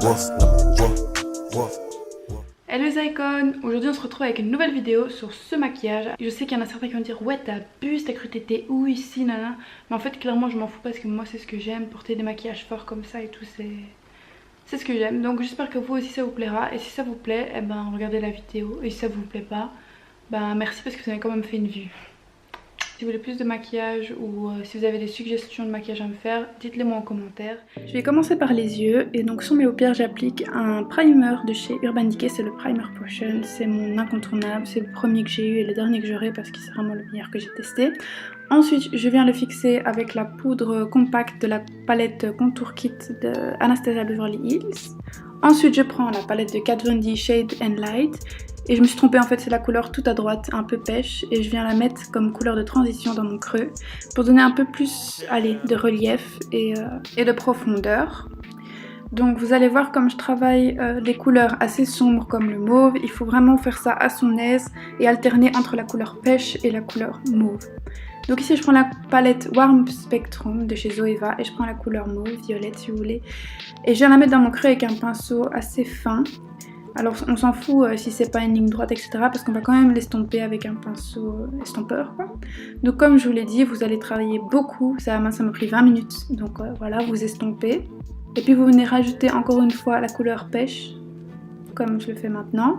Hello les icônes, aujourd'hui on se retrouve avec une nouvelle vidéo sur ce maquillage. Je sais qu'il y en a certains qui vont dire ouais t'abuses, t'as cru que t'étais où ici, nana. Mais en fait clairement je m'en fous parce que moi c'est ce que j'aime, porter des maquillages forts comme ça et tout c'est ce que j'aime. Donc j'espère que vous aussi ça vous plaira et si ça vous plaît, eh ben regardez la vidéo et si ça vous plaît pas, ben merci parce que vous avez quand même fait une vue. Si vous voulez plus de maquillage ou si vous avez des suggestions de maquillage à me faire, dites-les moi en commentaire. Je vais commencer par les yeux et donc sur mes paupières j'applique un primer de chez Urban Decay, c'est le Primer Potion, c'est mon incontournable, c'est le premier que j'ai eu et le dernier que j'aurai parce que c'est vraiment le meilleur que j'ai testé. Ensuite je viens le fixer avec la poudre compacte de la palette Contour Kit de Anastasia Beverly Hills. Ensuite je prends la palette de Kat Von D Shade and Light. Et je me suis trompée, en fait c'est la couleur tout à droite, un peu pêche, et je viens la mettre comme couleur de transition dans mon creux pour donner un peu plus, allez, de relief et de profondeur. Donc vous allez voir comme je travaille des couleurs assez sombres comme le mauve, il faut vraiment faire ça à son aise et alterner entre la couleur pêche et la couleur mauve. Donc ici je prends la palette Warm Spectrum de chez Zoeva et je prends la couleur mauve, violette si vous voulez, et je viens la mettre dans mon creux avec un pinceau assez fin. Alors on s'en fout si c'est pas une ligne droite etc parce qu'on va quand même l'estomper avec un pinceau estompeur quoi. Donc comme je vous l'ai dit, vous allez travailler beaucoup, ça m'a pris 20 minutes, donc voilà, vous estompez. Et puis vous venez rajouter encore une fois la couleur pêche, comme je le fais maintenant.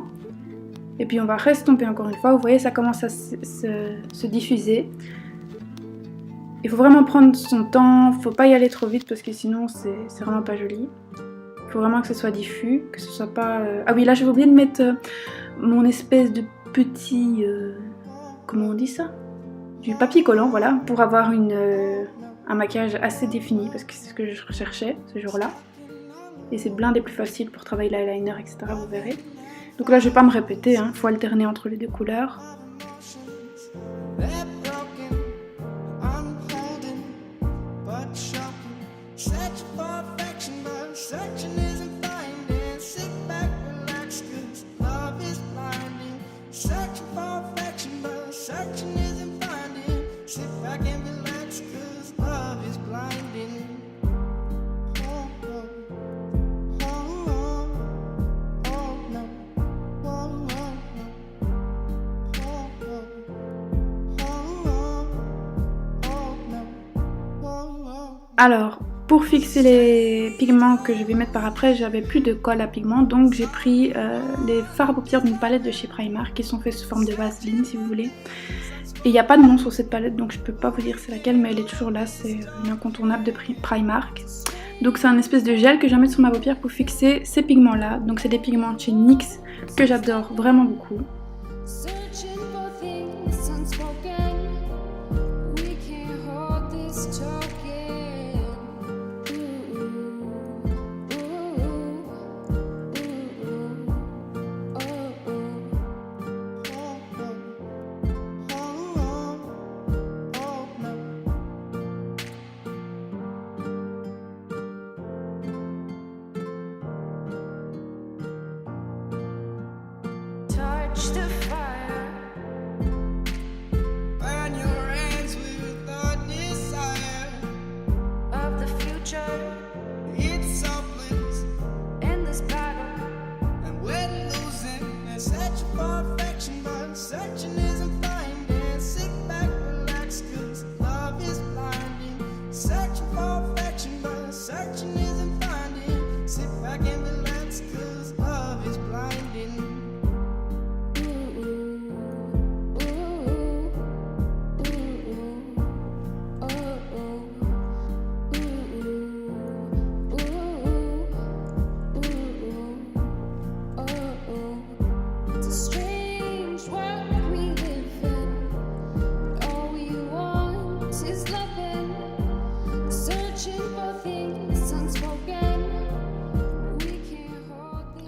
Et puis on va restomper encore une fois, vous voyez ça commence à se diffuser. Il faut vraiment prendre son temps, faut pas y aller trop vite parce que sinon c'est vraiment pas joli. Il faut vraiment que ce soit diffus, que ce soit pas... Ah oui, là j'avais oublié de mettre mon espèce de petit... comment on dit ça? Du papier collant, voilà, pour avoir un maquillage assez défini, parce que c'est ce que je recherchais ce jour-là. Et c'est blindé plus facile pour travailler l'eyeliner, etc., vous verrez. Donc là je vais pas me répéter, hein, faut alterner entre les deux couleurs. Alors, pour fixer les pigments que je vais mettre par après, j'avais plus de colle à pigments, donc j'ai pris les fards à paupières d'une palette de chez Primark qui sont faits sous forme de vaseline si vous voulez. Et il n'y a pas de nom sur cette palette, donc je peux pas vous dire c'est laquelle, mais elle est toujours là, c'est une incontournable de Primark. Donc c'est un espèce de gel que je vais mettre sur ma paupière pour fixer ces pigments là, donc c'est des pigments de chez NYX que j'adore vraiment beaucoup.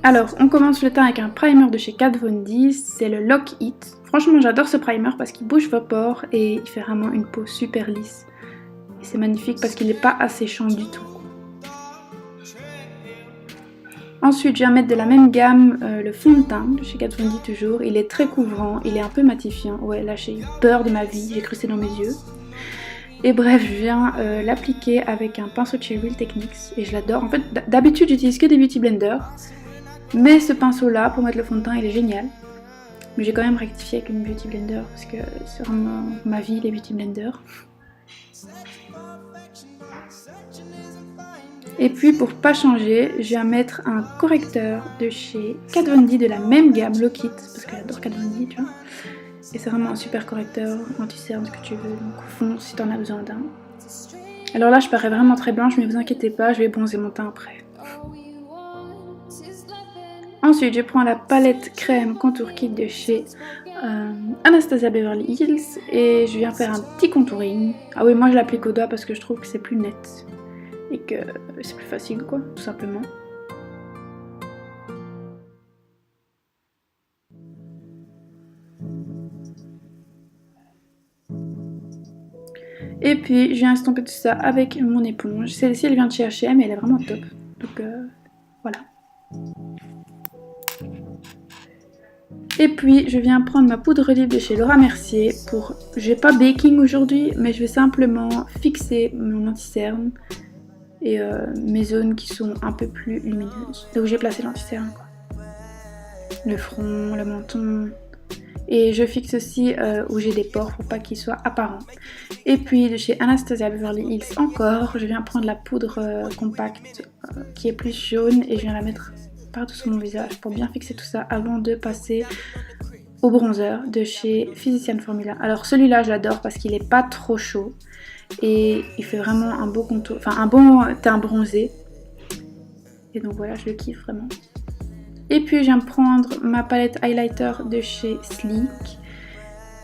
Alors, on commence le teint avec un primer de chez Kat Von D, c'est le Lock It. Franchement, j'adore ce primer parce qu'il bouge vos pores et il fait vraiment une peau super lisse. Et c'est magnifique parce qu'il n'est pas asséchant du tout. Ensuite, je viens mettre de la même gamme le fond de teint de chez Kat Von D toujours. Il est très couvrant, il est un peu matifiant. Ouais, là j'ai eu peur de ma vie, j'ai cru que c'était dans mes yeux. Et bref, je viens l'appliquer avec un pinceau de chez Real Techniques et je l'adore. En fait, d'habitude j'utilise que des beauty blenders, mais ce pinceau là pour mettre le fond de teint il est génial. Mais j'ai quand même rectifié avec une beauty blender parce que c'est vraiment ma vie les beauty blenders. Et puis pour pas changer, je viens mettre un correcteur de chez Kat Von D de la même gamme, Low Kit, parce que j'adore Kat Von D, tu vois. Et c'est vraiment un super correcteur, anti-cerne, ce que tu veux, donc au fond si t'en as besoin d'un. Alors là je parais vraiment très blanche, mais vous inquiétez pas, je vais bronzer mon teint après. Ensuite je prends la palette crème contour kit de chez Anastasia Beverly Hills et je viens faire un petit contouring. Ah oui, moi je l'applique au doigt parce que je trouve que c'est plus net et que c'est plus facile quoi, tout simplement. Et puis je viens estomper tout ça avec mon éponge. Celle-ci elle vient de chez H&M et elle est vraiment top. Donc voilà. Et puis je viens prendre ma poudre olive de chez Laura Mercier pour... J'ai pas baking aujourd'hui, mais je vais simplement fixer mon anti-cerne et mes zones qui sont un peu plus lumineuses. Donc j'ai placé l'anti-cerne quoi. Le front, le menton. Et je fixe aussi où j'ai des pores pour pas qu'ils soient apparents. Et puis de chez Anastasia Beverly Hills encore, je viens prendre la poudre compacte qui est plus jaune et je viens la mettre par-dessous mon visage pour bien fixer tout ça avant de passer au bronzer de chez Physician Formula. Alors celui-là je l'adore parce qu'il est pas trop chaud et il fait vraiment un beau contour, enfin un bon teint bronzé. Et donc voilà, je le kiffe vraiment. Et puis je viens prendre ma palette highlighter de chez Sleek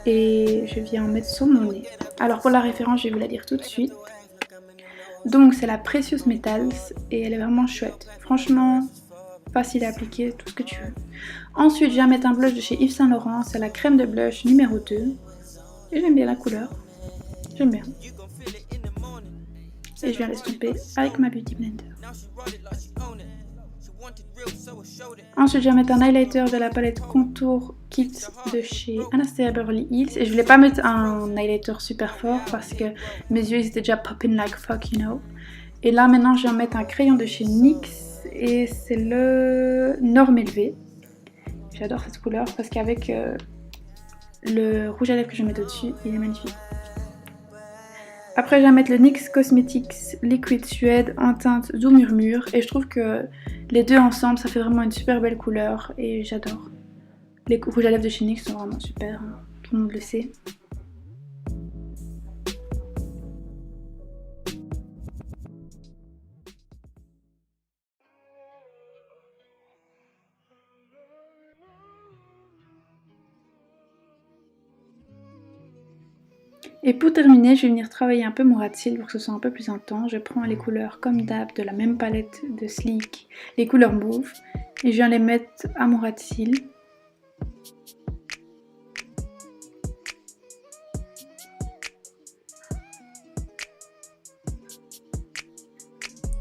et je viens en mettre sur mon nez. Alors pour la référence, je vais vous la dire tout de suite. Donc c'est la Precious Metals et elle est vraiment chouette. Franchement, facile à appliquer, tout ce que tu veux. Ensuite, je viens mettre un blush de chez Yves Saint Laurent, c'est la crème de blush numéro 2. Et j'aime bien la couleur, j'aime bien. Et je viens l'estomper avec ma Beauty Blender. Ensuite, je vais mettre un highlighter de la palette Contour Kit de chez Anastasia Beverly Hills. Et je voulais pas mettre un highlighter super fort parce que mes yeux ils étaient déjà popping like fuck, you know. Et là, maintenant, je viens mettre un crayon de chez NYX. Et c'est le Norme Élevé. J'adore cette couleur parce qu'avec le rouge à lèvres que je mets au-dessus, il est magnifique. Après, je vais mettre le NYX Cosmetics Liquid Suede en teinte Doux Murmure. Et je trouve que les deux ensemble, ça fait vraiment une super belle couleur. Et j'adore. Les rouges à lèvres de chez NYX sont vraiment super. Hein. Tout le monde le sait. Et pour terminer, je vais venir travailler un peu mon ras de cils pour que ce soit un peu plus intense. Je prends les couleurs comme d'hab de la même palette de Sleek, les couleurs mauve, et je viens les mettre à mon ras de cils.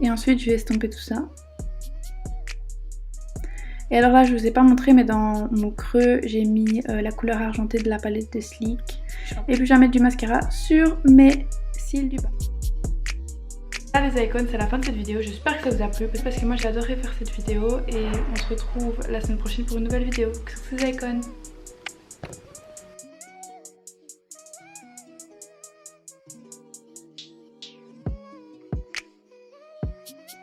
Et ensuite, je vais estomper tout ça. Et alors là, je vous ai pas montré, mais dans mon creux, j'ai mis la couleur argentée de la palette de Sleek. Et puis je vais mettre du mascara sur mes cils du bas. Là les icônes, c'est la fin de cette vidéo. J'espère que ça vous a plu parce que moi j'ai adoré faire cette vidéo. Et on se retrouve la semaine prochaine pour une nouvelle vidéo. Sur ces icônes.